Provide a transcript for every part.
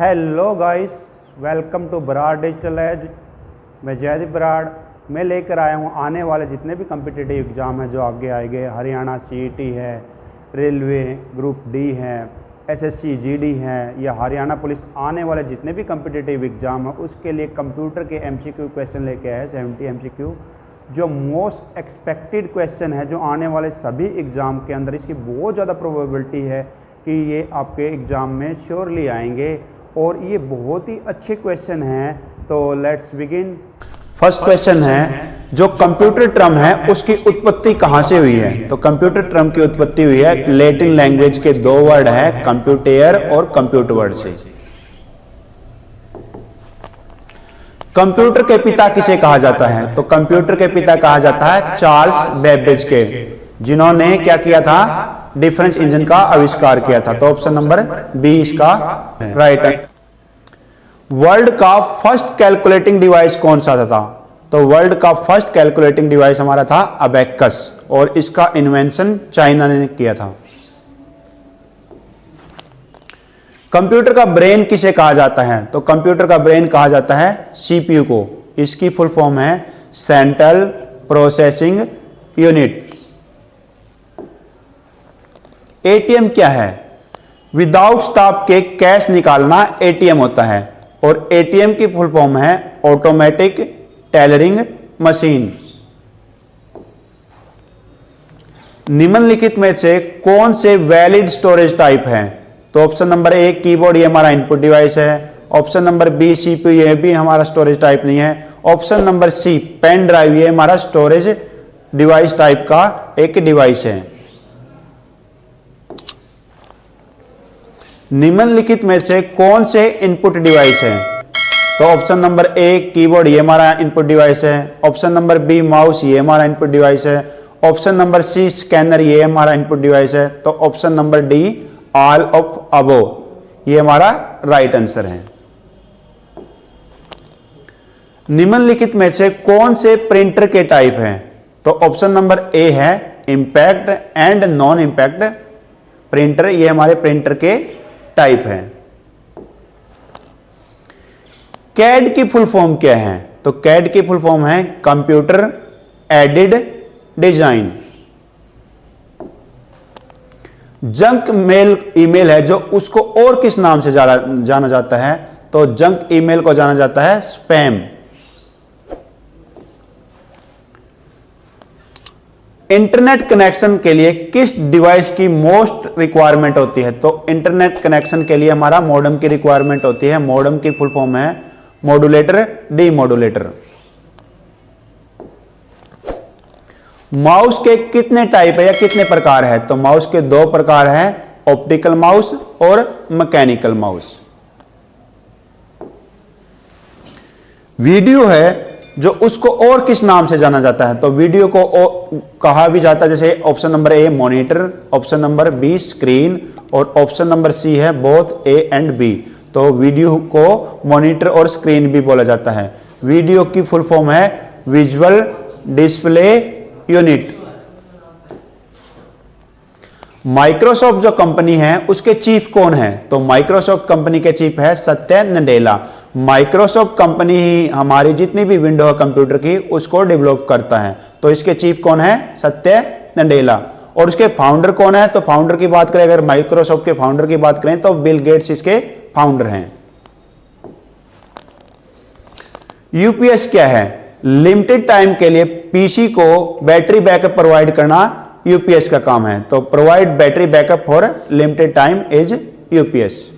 Hello guys, welcome to Brar Digital Age. मैं जयदीप बराड़। मैं लेकर आया हूँ आने वाले जितने भी कम्पिटिटिव एग्ज़ाम हैं जो आगे आएंगे। हरियाणा सीईटी है, रेलवे ग्रुप डी है, एसएससी जीडी है, या हरियाणा पुलिस, आने वाले जितने भी कम्पिटिटिव एग्ज़ाम हैं उसके लिए कंप्यूटर के एमसीक्यू क्वेश्चन लेके आए हैं 70 एमसीक्यू, जो मोस्ट एक्सपेक्टेड क्वेश्चन है, जो आने वाले सभी एग्ज़ाम के अंदर इसकी बहुत ज़्यादा प्रोबेबिलिटी है कि ये आपके एग्ज़ाम में श्योरली आएंगे और ये बहुत ही अच्छे क्वेश्चन हैं। तो लेट्स बिगिन। फर्स्ट क्वेश्चन है, जो कंप्यूटर टर्म है उसकी उत्पत्ति कहाँ से हुई है? तो कंप्यूटर टर्म की उत्पत्ति हुई है लैटिन लैंग्वेज के दो वर्ड है, कंप्यूटेयर और कंप्यूट वर्ड से। कंप्यूटर के पिता किसे कहा जाता है? तो कंप्यूटर के पिता कहा जाता है चार्ल्स बेबेज के, जिन्होंने क्या किया था? डिफरेंस इंजन का आविष्कार किया था। तो ऑप्शन नंबर बी इसका राइट है। वर्ल्ड का फर्स्ट कैलकुलेटिंग डिवाइस कौन सा था? तो वर्ल्ड का फर्स्ट कैलकुलेटिंग डिवाइस हमारा था अबेकस, और इसका इन्वेंशन चाइना ने किया था। कंप्यूटर का ब्रेन किसे कहा जाता है? तो कंप्यूटर का ब्रेन कहा जाता है सीपीयू को। इसकी फुल फॉर्म है सेंट्रल प्रोसेसिंग यूनिट। एटीएम क्या है? विदाउट स्टॉप के कैश निकालना एटीएम होता है, और एटीएम की फुल फॉर्म है ऑटोमेटिक टेलरिंग मशीन। निम्नलिखित में से कौन से वैलिड स्टोरेज टाइप है? तो ऑप्शन नंबर ए कीबोर्ड, ये हमारा इनपुट डिवाइस है। ऑप्शन नंबर बी सीपीयू, ये भी हमारा स्टोरेज टाइप नहीं है। Option number C pen drive, ये हमारा स्टोरेज डिवाइस टाइप का एक डिवाइस है। निम्नलिखित में से कौन से इनपुट डिवाइस है? तो ऑप्शन नंबर ए कीबोर्ड, ये हमारा इनपुट डिवाइस है। ऑप्शन नंबर बी माउस, ये हमारा इनपुट डिवाइस है। ऑप्शन नंबर सी स्कैनर, ये हमारा इनपुट डिवाइस है। तो option number D all of above, ये हमारा राइट आंसर है। निम्नलिखित में से कौन से प्रिंटर के टाइप हैं? तो ऑप्शन नंबर ए है impact and non impact printer, ये हमारे प्रिंटर के टाइप है। कैड की फुल फॉर्म क्या है? तो कैड की फुल फॉर्म है computer aided design. Junk mail email है जो उसको और किस नाम से जाना जाता है? तो जंक ईमेल को जाना जाता है स्पैम। इंटरनेट कनेक्शन के लिए किस डिवाइस की मोस्ट रिक्वायरमेंट होती है? तो इंटरनेट कनेक्शन के लिए हमारा मॉडेम की रिक्वायरमेंट होती है। मॉडेम की फुल फॉर्म है मॉड्यूलेटर डीमॉड्यूलेटर। माउस के कितने टाइप है या कितने प्रकार है? तो माउस के दो प्रकार है, ऑप्टिकल माउस और मैकेनिकल माउस। वीडियो है जो उसको और किस नाम से जाना जाता है? तो वीडियो को कहा भी जाता है, जैसे option number A monitor, option number B screen, और ऑप्शन नंबर सी है बोथ ए एंड बी। तो वीडियो को मॉनिटर और स्क्रीन भी बोला जाता है। वीडियो की फुल फॉर्म है विजुअल डिस्प्ले यूनिट। माइक्रोसॉफ्ट जो कंपनी है उसके चीफ कौन है? तो माइक्रोसॉफ्ट कंपनी के चीफ है सत्य नडेला। माइक्रोसॉफ्ट कंपनी ही हमारी जितनी भी विंडो है कंप्यूटर की उसको डेवलप करता है। तो इसके चीफ कौन है? सत्य नडेला। और उसके फाउंडर कौन है? तो फाउंडर की बात करें, अगर माइक्रोसॉफ्ट के फाउंडर की बात करें तो बिल गेट्स इसके फाउंडर हैं। यूपीएस क्या है? लिमिटेड टाइम के लिए पीसी को बैटरी बैकअप प्रोवाइड करना यूपीएस का काम है। तो provide battery backup for limited time is UPS.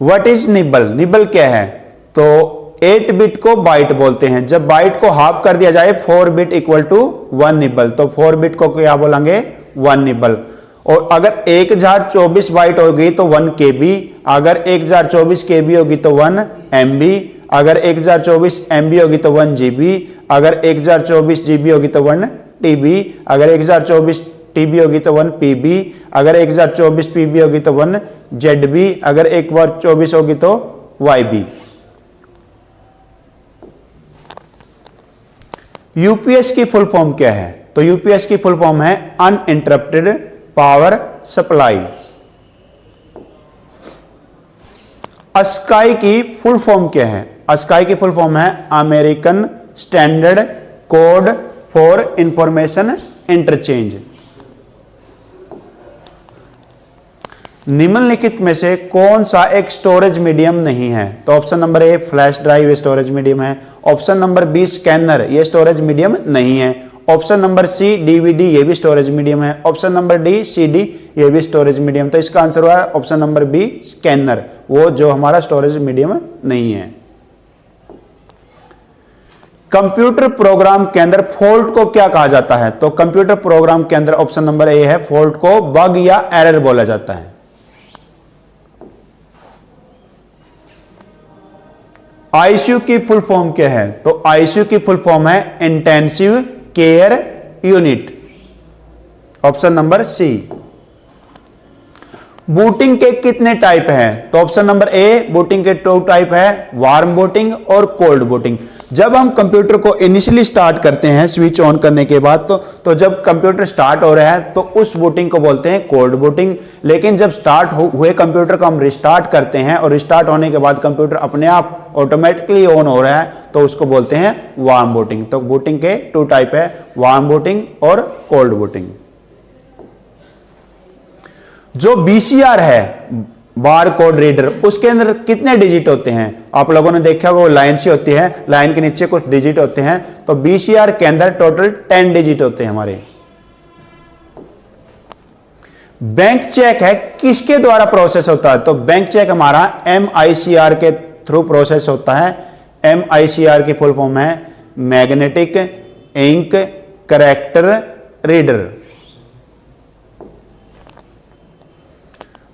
What is nibble? Nibble क्या है? तो 8 बिट को बाइट बोलते हैं। जब बाइट को हाफ कर दिया जाए 4 बिट इक्वल टू 1 निबल, तो 4 बिट को क्या बोलेंगे? 1 निबल। और अगर 1024 बाइट होगी तो 1 केबी, अगर 1024 केबी होगी तो 1 एमबी, अगर 1024 एमबी होगी तो 1 जीबी, अगर 1024 जीबी होगी तो 1 टीबी, अगर 1024 टीबी होगी तो 1 पीबी, अगर 1024 पीबी होगी तो 1 जेडबी, अगर 1024 होगी तो वाईबी। यूपीएस की फुल फॉर्म क्या है? तो यूपीएस की फुल फॉर्म है अनइंटरप्टेड पावर सप्लाई। अस्काई की फुल फॉर्म क्या है? अस्काई की फुल फॉर्म है American standard code for information interchange. निम्नलिखित में से कौन सा एक स्टोरेज मीडियम नहीं है? तो ऑप्शन नंबर ए फ्लैश ड्राइव, ये स्टोरेज मीडियम है। ऑप्शन नंबर बी स्कैनर, ये स्टोरेज मीडियम नहीं है। ऑप्शन नंबर सी डीवीडी, ये भी स्टोरेज मीडियम है। ऑप्शन नंबर डी सीडी, ये भी स्टोरेज मीडियम। तो इसका आंसर हुआ ऑप्शन नंबर बी स्कैनर, वो जो हमारा स्टोरेज मीडियम नहीं है। कंप्यूटर प्रोग्राम के अंदर फॉल्ट को क्या कहा जाता है? तो कंप्यूटर प्रोग्राम के अंदर ऑप्शन नंबर ए है, फॉल्ट को बग या एरर बोला जाता है। आईसीयू की फुल फॉर्म क्या है? तो आईसीयू की फुल फॉर्म है intensive care unit, option number C. Booting के कितने टाइप हैं? तो ऑप्शन नंबर ए बूटिंग के 2 टाइप है, वार्म बूटिंग और कोल्ड बूटिंग। जब हम कंप्यूटर को इनिशियली स्टार्ट करते हैं स्विच ऑन करने के बाद, तो जब कंप्यूटर स्टार्ट हो रहा है तो उस बूटिंग को बोलते हैं कोल्ड बूटिंग। लेकिन जब स्टार्ट हुए कंप्यूटर को हम रिस्टार्ट करते हैं और रिस्टार्ट होने के बाद कंप्यूटर अपने आप ऑटोमेटिकली ऑन हो रहा है तो उसको बोलते हैं वार्म बूटिंग। तो बूटिंग के 2 टाइप है, वार्म बूटिंग और कोल्ड बूटिंग। जो बीसीआर है, बार कोड रीडर, उसके अंदर कितने डिजिट होते हैं? आप लोगों ने देखा वो लाइन से होती है, लाइन के नीचे कुछ डिजिट होते हैं। तो बीसीआर के अंदर टोटल 10 डिजिट होते हैं हमारे। बैंक चेक है किसके द्वारा प्रोसेस होता है? तो बैंक चेक हमारा MICR के थ्रू प्रोसेस होता है। MICR की फुल फॉर्म है मैग्नेटिक इंक कैरेक्टर रीडर।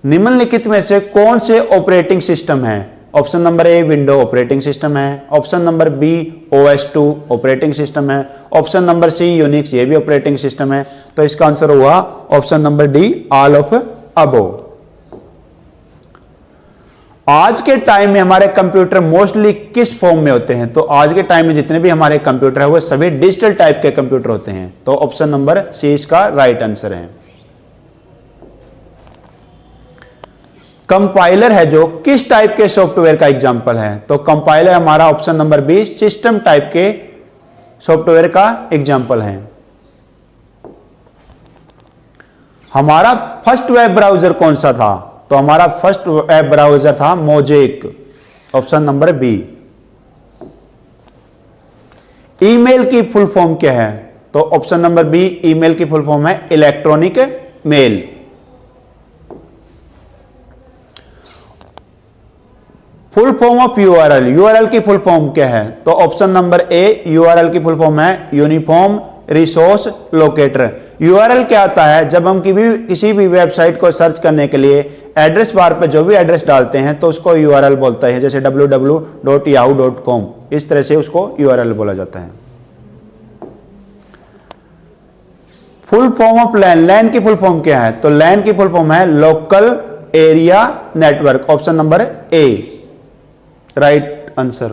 निम्नलिखित में से कौन से ऑपरेटिंग सिस्टम है? Option number A window operating system है। Option number B OS2 operating system है। ऑप्शन नंबर सी यूनिक्स, ये भी ऑपरेटिंग सिस्टम है। तो इसका आंसर हुआ option number D all of above. आज के टाइम में हमारे कंप्यूटर मोस्टली किस फॉर्म में होते हैं? तो आज के टाइम में जितने भी हमारे कंप्यूटर है वो सभी डिजिटल टाइप के कंप्यूटर होते हैं। तो ऑप्शन नंबर सी इसका राइट आंसर है। कंपाइलर है जो किस टाइप के सॉफ्टवेयर का एग्जाम्पल है? तो कंपाइलर हमारा option number B system type के सॉफ्टवेयर का एग्जाम्पल है। हमारा फर्स्ट वेब ब्राउजर कौन सा था? तो हमारा फर्स्ट वेब ब्राउजर था Mosaic, option number B. Email की फुल फॉर्म क्या है? तो ऑप्शन नंबर बी ईमेल की फुल फॉर्म है electronic mail. Full form of URL, URL की फुल फॉर्म क्या है? तो ऑप्शन नंबर ए यूआरएल की फुल फॉर्म है यूनिफॉर्म रिसोर्स लोकेटर। यूआरएल क्या आता है? जब हम किसी भी वेबसाइट को सर्च करने के लिए एड्रेस बार पे जो भी एड्रेस डालते हैं तो उसको यूआरएल बोलता है, जैसे www.yahoo.com, इस तरह से उसको यूआरएल बोला जाता है। फुल फॉर्म ऑफ लैन, लैन की फुल फॉर्म क्या है? तो लैन की फुल फॉर्म है local area network, option number ए राइट आंसर।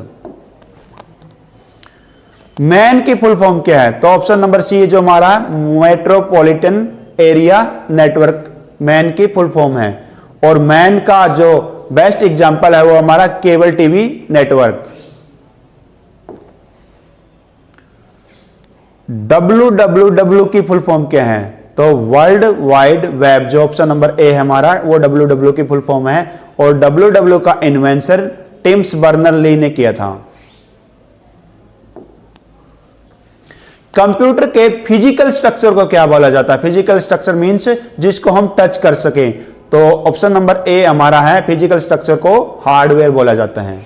मैन की फुल फॉर्म क्या है? तो ऑप्शन नंबर सी जो हमारा मेट्रोपॉलिटन एरिया नेटवर्क मैन की फुल फॉर्म है। और मैन का जो बेस्ट एग्जांपल है वो हमारा केबल टीवी नेटवर्क। www की फुल फॉर्म क्या है? तो वर्ल्ड वाइड वेब, जो ऑप्शन नंबर ए है हमारा वो www की फुल फॉर्म है। और www का इन्वेंशन टिम्स बर्नर-ली ने किया था। कंप्यूटर के फिजिकल स्ट्रक्चर को क्या बोला जाता है? फिजिकल स्ट्रक्चर मींस जिसको हम टच कर सकें। तो ऑप्शन नंबर ए हमारा है फिजिकल स्ट्रक्चर को हार्डवेयर बोला जाता है।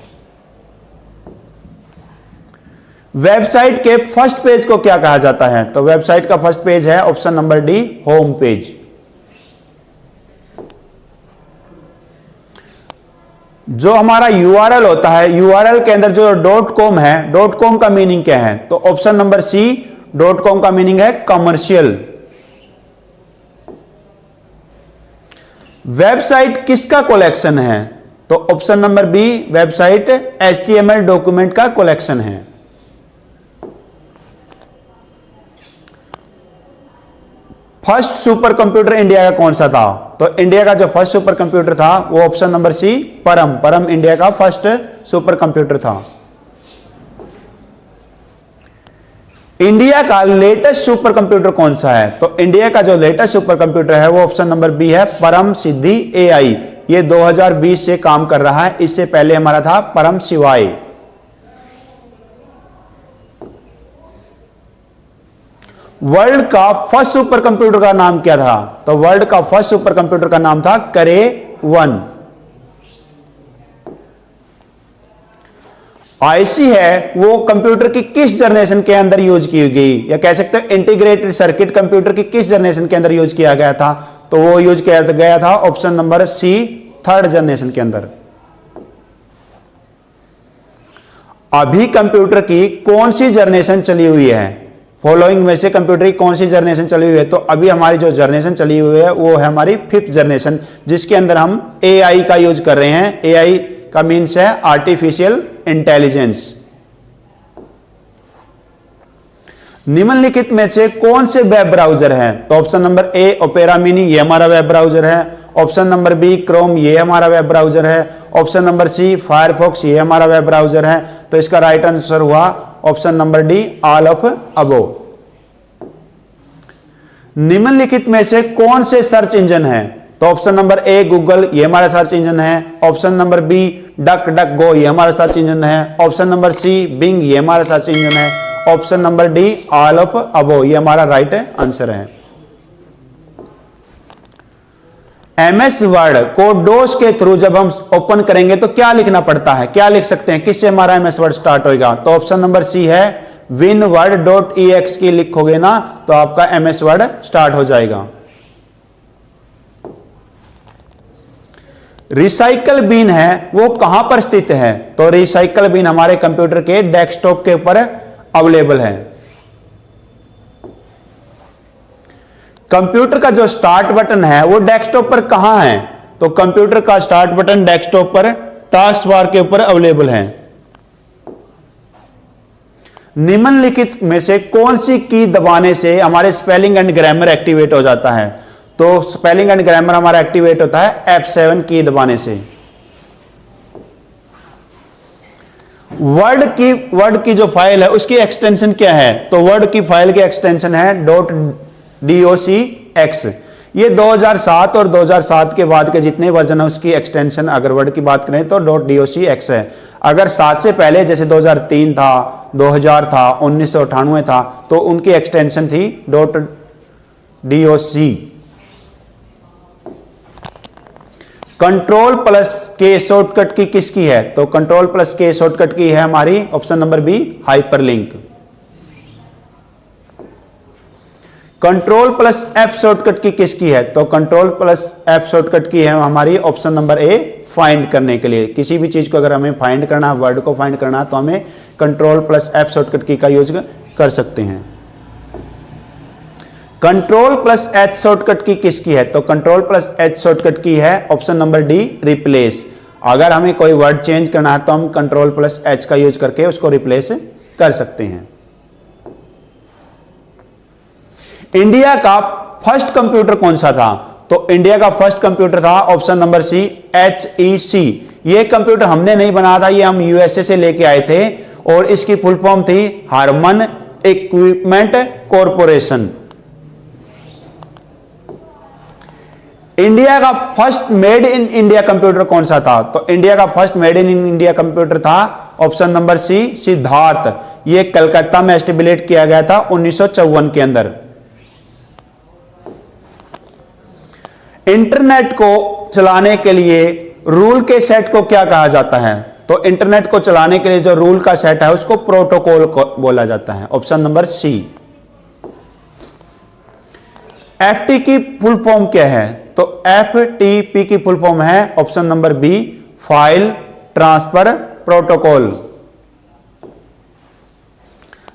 वेबसाइट के फर्स्ट पेज को क्या कहा जाता है? तो वेबसाइट का फर्स्ट पेज है option number D home page. जो हमारा यूआरएल होता है, यूआरएल के अंदर जो .com है, .com का मीनिंग क्या है? तो ऑप्शन नंबर सी .com का मीनिंग है कमर्शियल। वेबसाइट किसका कलेक्शन है? तो option number B website HTML document का कलेक्शन है। फर्स्ट सुपर कंप्यूटर इंडिया का कौन सा था? तो इंडिया का जो फर्स्ट सुपर कंप्यूटर था वो ऑप्शन नंबर सी परम इंडिया का फर्स्ट सुपर कंप्यूटर था। इंडिया का लेटेस्ट सुपर कंप्यूटर कौन सा है? तो इंडिया का जो लेटेस्ट सुपर कंप्यूटर है वो ऑप्शन नंबर बी है परम सिद्धि एआई। ये 2020 से काम कर रहा है, इससे पहले हमारा था परम शिवाय। वर्ल्ड का फर्स्ट सुपर कंप्यूटर का नाम क्या था? तो वर्ल्ड का फर्स्ट सुपर कंप्यूटर का नाम था करे 1। आईसी है वो कंप्यूटर की किस जनरेशन के अंदर यूज की गई, या कह सकते हैं इंटीग्रेटेड सर्किट कंप्यूटर की किस जनरेशन के अंदर यूज किया गया था? तो वो यूज किया गया था option number C third generation के अंदर। अभी कंप्यूटर की कौन सी जनरेशन चली हुई है? फॉलोइंग में से कंप्यूटर की कौन सी जनरेशन चली हुई है? तो अभी हमारी जो जनरेशन चली हुई है वो है हमारी 5th जनरेशन, जिसके अंदर हम एआई का यूज कर रहे हैं। एआई का मीन्स है आर्टिफिशियल इंटेलिजेंस। निम्नलिखित में से कौन से वेब ब्राउजर हैं? तो ऑप्शन नंबर ए ओपेरा मिनी, ये हमारा वेब ब्राउजर है। ऑप्शन नंबर बी क्रोम, ये हमारा वेब ब्राउजर है। ऑप्शन नंबर सी फायरफॉक्स, ये हमारा वेब ब्राउजर है। तो इसका राइट आंसर हुआ option number D all of अबो। निम्नलिखित में से कौन से सर्च इंजन है? तो ऑप्शन नंबर ए गूगल, ये हमारा सर्च इंजन है। Option number B duck duck go, ये हमारा सर्च इंजन है। ऑप्शन नंबर सी बिंग, ये हमारा सर्च इंजन है। Option number D all of above, ये हमारा राइट आंसर है। एमएस वर्ड को डोस के थ्रू जब हम ओपन करेंगे तो क्या लिखना पड़ता है? क्या लिख सकते हैं? किससे हमारा एमएस वर्ड स्टार्ट होगा? तो ऑप्शन नंबर सी है winword.exe की लिखोगे ना तो आपका एमएस वर्ड स्टार्ट हो जाएगा। रिसाइकल बिन है वो कहां पर स्थित है? तो रिसाइकल बिन हमारे कंप्यूटर के डेस्कटॉप के ऊपर अवेलेबल है। कंप्यूटर का जो स्टार्ट बटन है वो डेस्कटॉप पर कहां है? तो कंप्यूटर का स्टार्ट बटन डेस्कटॉप पर टास्क बार के ऊपर अवेलेबल है। निम्नलिखित में से कौन सी की दबाने से हमारे स्पेलिंग एंड ग्रामर एक्टिवेट हो जाता है? तो स्पेलिंग एंड ग्रामर हमारा एक्टिवेट होता है F7 की दबाने से। वर्ड की जो फाइल है उसकी एक्सटेंशन क्या है? तो वर्ड की फाइल की एक्सटेंशन है .docx। ये 2007 और 2007 के बाद के जितने वर्जन है उसकी एक्सटेंशन अगर वर्ड की बात करें तो .docx है। अगर 7 से पहले जैसे 2003 था, 2000 था, 1998 था तो उनकी एक्सटेंशन थी .doc। कंट्रोल प्लस के शॉर्टकट की किसकी है? तो कंट्रोल प्लस के शॉर्टकट की है हमारी option number B hyperlink. Control plus F shortcut की किसकी है? तो कंट्रोल प्लस एफ शॉर्टकट की है हमारी ऑप्शन नंबर ए फाइंड करने के लिए। किसी भी चीज को अगर हमें फाइंड करना है, वर्ड को फाइंड करना है तो हमें कंट्रोल प्लस एफ शॉर्टकट की का यूज कर सकते हैं। कंट्रोल प्लस एच शॉर्टकट की किसकी है? तो कंट्रोल प्लस एच शॉर्टकट की है ऑप्शन नंबर डी रिप्लेस। अगर हमें कोई वर्ड चेंज करना है तो हम कंट्रोल प्लस एच का यूज करके उसको रिप्लेस कर सकते हैं। इंडिया का फर्स्ट कंप्यूटर कौन सा था? तो इंडिया का फर्स्ट कंप्यूटर था ऑप्शन नंबर सी HEC। ये कंप्यूटर हमने नहीं बनाया था, ये हम यूएसए से लेके आए थे और इसकी फुल फॉर्म थी हार्मन इक्विपमेंट कॉरपोरेशन। इंडिया का first made in India computer कौन सा था? तो इंडिया का first made in India computer था ऑप्शन नंबर सी सिद्धार्थ। ये कलकत्ता में एस्टेब्लिश किया गया था 1954 के अंदर। इंटरनेट को चलाने के लिए रूल के सेट को क्या कहा जाता है? तो इंटरनेट को चलाने के लिए जो रूल का सेट है उसको प्रोटोकॉल बोला जाता है, ऑप्शन नंबर सी। FT की फुल फॉर्म क्या है? तो FTP की फुल फॉर्म है option number B file transfer protocol.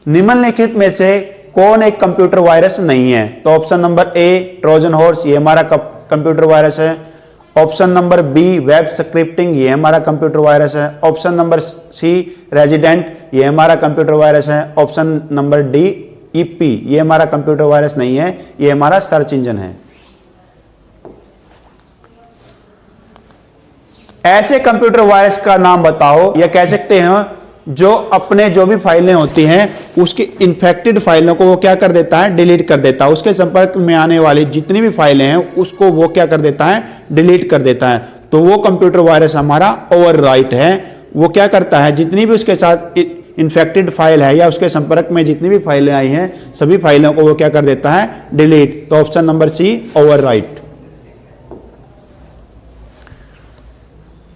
निम्नलिखित में से कौन एक कंप्यूटर वायरस नहीं है? तो option number A Trojan horse, ये हमारा कंप्यूटर वायरस है। Option number B web scripting, ये हमारा कंप्यूटर वायरस है। ऑप्शन नंबर सी रेजिडेंट, ये हमारा कंप्यूटर वायरस है। ऑप्शन नंबर डी ईपी, ये हमारा कंप्यूटर वायरस नहीं है, ये हमारा सर्च इंजन है। ऐसे कंप्यूटर वायरस का नाम बताओ, या कह सकते हैं जो अपने जो भी फाइलें होती हैं उसकी इन्फेक्टेड फाइलों को वो क्या कर देता है, डिलीट कर देता है। उसके संपर्क में आने वाली जितनी भी फाइलें हैं उसको वो क्या कर देता है, डिलीट कर देता है। तो वो कंप्यूटर वायरस हमारा ओवरराइट है। वो क्या करता है, जितनी भी उसके साथ इन्फेक्टेड फाइल है या उसके संपर्क में जितनी भी फाइलें आई हैं सभी फाइलों को वो क्या कर देता है, डिलीट। तो ऑप्शन नंबर सी, ओवरराइट।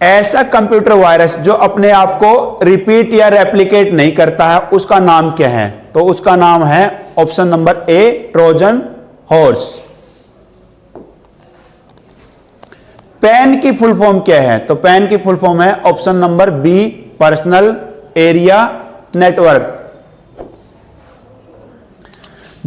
ऐसा कंप्यूटर वायरस जो अपने आप को रिपीट या रेप्लिकेट नहीं करता है उसका नाम क्या है? तो उसका नाम है option number A, Trojan horse. PAN की फुल फॉर्म क्या है? तो पैन की फुल फॉर्म है option number B, personal area network.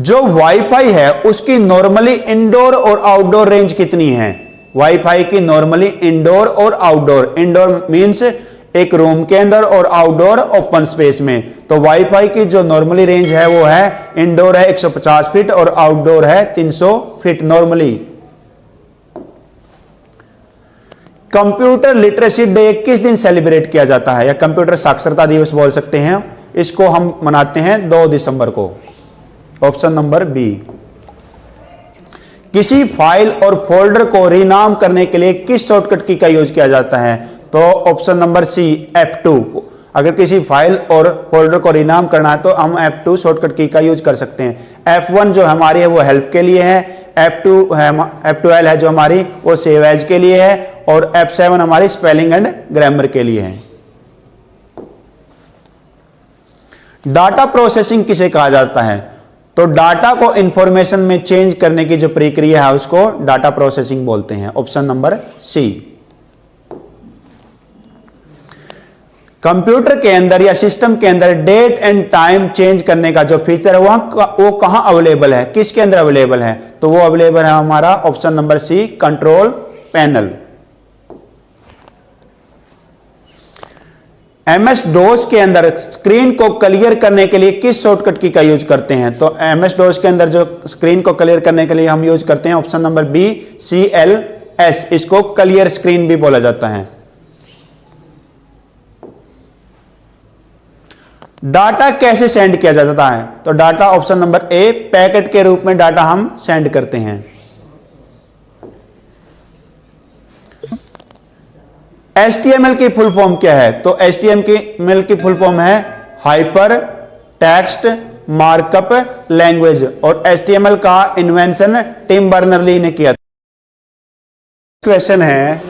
जो वाईफाई है उसकी नॉर्मली इंडोर और आउटडोर रेंज कितनी है? वाईफाई की नॉर्मली इंडोर और आउटडोर, इंडोर मींस एक रूम के अंदर और आउटडोर ओपन स्पेस में। तो वाईफाई की जो नॉर्मली रेंज है वो है, इंडोर है 150 फीट और आउटडोर है 300 feet normally. Computer literacy day किस दिन सेलिब्रेट किया जाता है, या कंप्यूटर साक्षरता दिवस बोल सकते हैं, इसको हम मनाते हैं 2 दिसंबर को। Option number B. किसी फाइल और फोल्डर को रीनाम करने के लिए किस शॉर्टकट की का यूज किया जाता है? तो ऑप्शन नंबर सी, F2। अगर किसी फाइल और फोल्डर को रीनाम करना है तो हम F2 शॉर्टकट की का यूज कर सकते हैं। F1 जो हमारी है वो हेल्प के लिए है, F12 है जो हमारी वो सेव एज के लिए है, और F7 हमारी स्पेलिंग एंड ग्रामर के लिए है। डाटा प्रोसेसिंग किसे कहा जाता है? तो डाटा को इंफॉर्मेशन में चेंज करने की जो प्रक्रिया है उसको डाटा प्रोसेसिंग बोलते हैं। ऑप्शन नंबर सी। कंप्यूटर के अंदर या सिस्टम के अंदर डेट एंड टाइम चेंज करने का जो फीचर है वो कहां अवेलेबल है, किसके अंदर अवेलेबल है? तो वो अवेलेबल है हमारा option number C, control panel. MS DOS के अंदर स्क्रीन को क्लियर करने के लिए किस शॉर्टकट की का यूज करते हैं? तो MS DOS के अंदर जो स्क्रीन को क्लियर करने के लिए हम यूज करते हैं ऑप्शन नंबर बी, CLS। इसको क्लियर स्क्रीन भी बोला जाता है। डाटा कैसे सेंड किया जाता है? तो डाटा ऑप्शन नंबर ए, पैकेट के रूप में डाटा हम सेंड करते हैं। HTML की फुल फॉर्म क्या है? तो HTML की फुल फॉर्म है हाइपर टेक्स्ट मार्कअप लैंग्वेज, और HTML का इन्वेंशन टिम बर्नर्ली ने किया। क्वेश्चन है,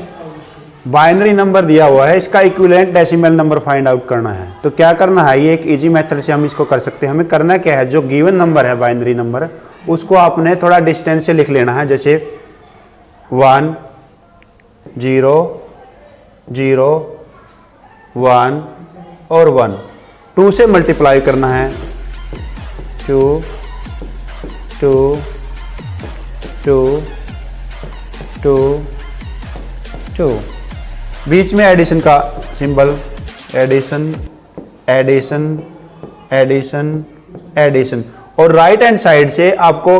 बाइनरी नंबर दिया हुआ है, इसका equivalent decimal number find out करना है। तो क्या करना है, ये एक इजी मेथड से हम इसको कर सकते हैं। हमें करना क्या है, जो गिवन नंबर है बाइनरी नंबर उसको आपने थोड़ा डिस्टेंस से लिख लेना है, जैसे 1 0 0 1 और 1। 2 से मल्टीप्लाई करना है, 2 2 2 2 2। बीच में एडिशन का symbol, addition addition addition addition. और राइट हैंड साइड से आपको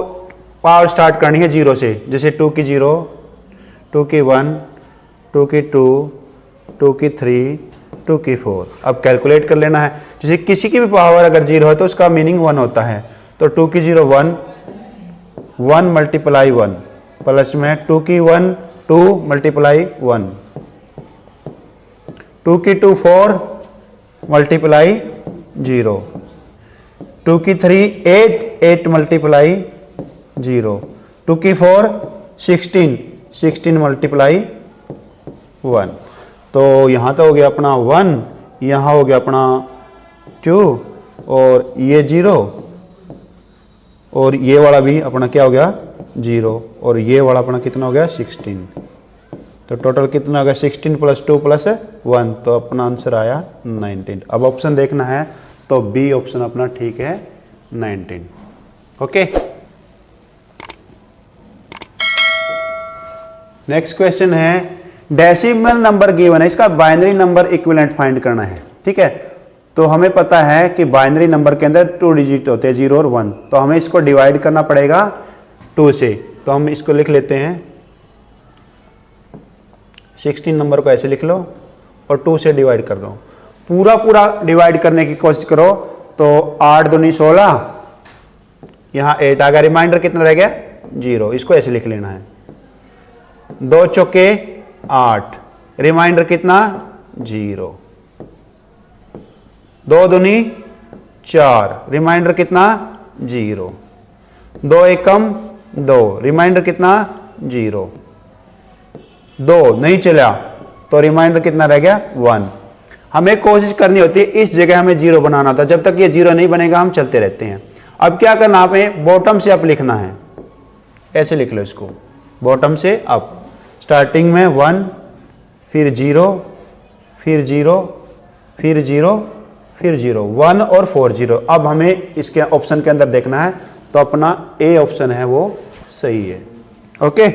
पावर स्टार्ट करनी है 0 से, जैसे 2 की 0, 2 की 1, 2 की 2, 2 की 3, 2 की 4। अब कैलकुलेट कर लेना है, जैसे किसी की भी पावर अगर 0 है तो उसका मीनिंग 1 होता है। तो 2 की 0 1, 1 मल्टीप्लाई 1, प्लस में 2 की 1 2 मल्टीप्लाई 1, 2 की 2 4 मल्टीप्लाई 0, 2 की 3 8 8 मल्टीप्लाई 0, 2 की 4 16 16 मल्टीप्लाई 1। तो यहाँ तो हो गया अपना 1, यहाँ हो गया अपना 2, और ये 0, और ये वाला भी अपना क्या हो गया 0, और ये वाला अपना कितना हो गया 16। तो टोटल कितना हो गया 16 + 2 + 1, तो अपना आंसर आया 19। अब ऑप्शन देखना है तो बी ऑप्शन अपना ठीक है 19। ओके, नेक्स्ट क्वेश्चन है, डेसिमल नंबर गिवन है, इसका बाइनरी नंबर इक्विवेलेंट फाइंड करना है। ठीक है, तो हमें पता है कि बाइनरी नंबर के अंदर 2 डिजिट होते हैं 0 और 1, तो हमें इसको डिवाइड करना पड़ेगा 2 से। तो हम इसको लिख लेते हैं 16 नंबर को ऐसे लिख लो और 2 से डिवाइड कर दो। पूरा पूरा डिवाइड करने की कोशिश करो तो 8 दूनी 16, यहाँ 8 आ गया, रिमाइंडर कितना रह गया 0, इसको ऐसे लिख लेना है। 2 चौके 8, रिमाइंडर कितना 0। 2 दूनी 4, रिमाइंडर कितना 0। 2 एकम 2, रिमाइंडर कितना 0। 2 नहीं चला तो रिमाइंडर कितना रह गया 1। हमें कोशिश करनी होती है इस जगह हमें 0 बनाना था, जब तक ये 0 नहीं बनेगा हम चलते रहते हैं। अब क्या करना, हमें बॉटम से अप लिखना है, ऐसे लिख लो इसको, बॉटम से अप। स्टार्टिंग में 1, फिर 0, फिर 0, फिर 0, फिर 0, 1 और 4 0। अब हमें इसके ऑप्शन के अंदर देखना है, तो अपना ए ऑप्शन है वो सही है। ओके।